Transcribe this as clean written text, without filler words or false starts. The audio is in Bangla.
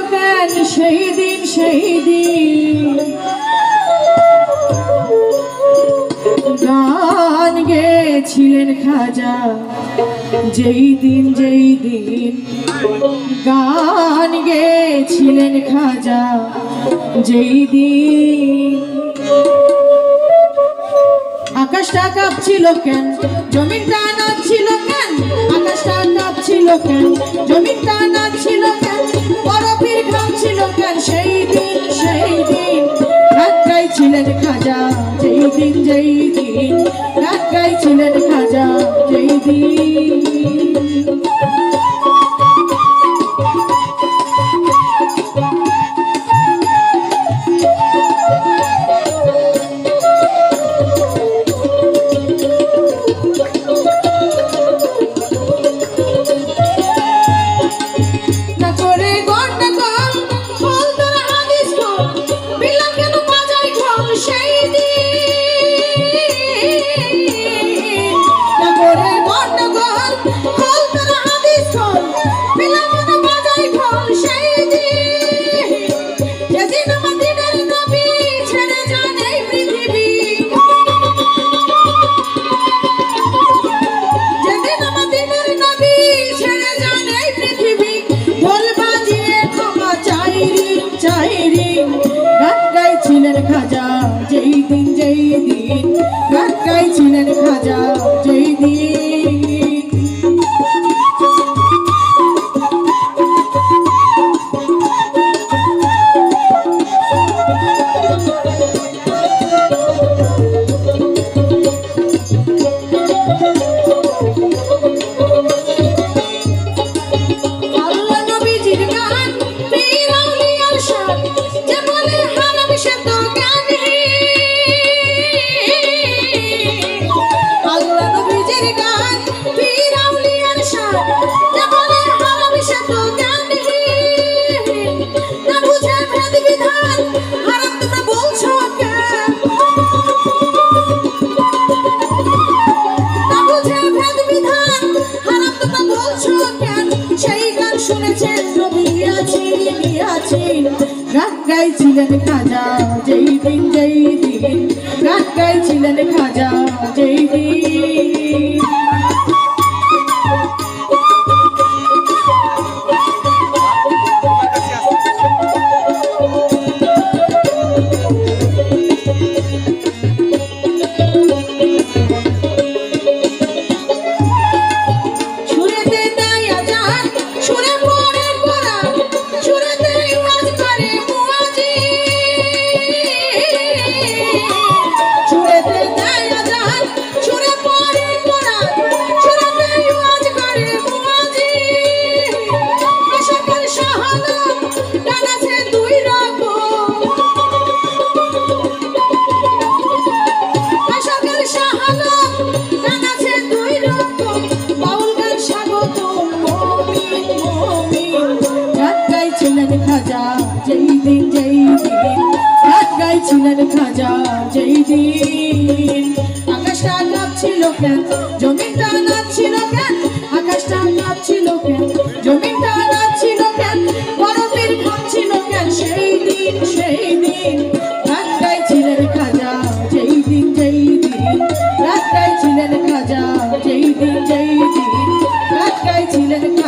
কেন সেই দিন গান গেছিলেন খাজা যেই দিন গান গেছিলেন খাজা যেই দিন আকাশটা কাঁপছিল কেন জমিনটা নাচছিল কেন আকাশটা কাঁপছিল কেন জমিনটা নাচছিল কেন বরফের ঘামছিল কেন সেই দিন রাত গাইছিলেন খাজা যেই দিন রাত গাইছিলেন খাজা যেই দিন খাজা যেই দিন গান গাইছিলেন খাজা যেই দিন গান গাইছিলেন খাজা যেই দিন গান গাইছিলেন খাজা যেই দিন খাজা যেই দিন গান গাইছিলেন খাজা যেই দিন আকাশটা কাঁপছিল কেন জমিনটা নাচছিল কেন আকাশটা কাঁপছিল কেন জমিনটা নাচছিল কেন বরফের ঘামছিল কেন সেই দিন গান গাইছিলেন খাজা যেই দিন গান গাইছিলেন খাজা যেই দিন গান গাইছিলেন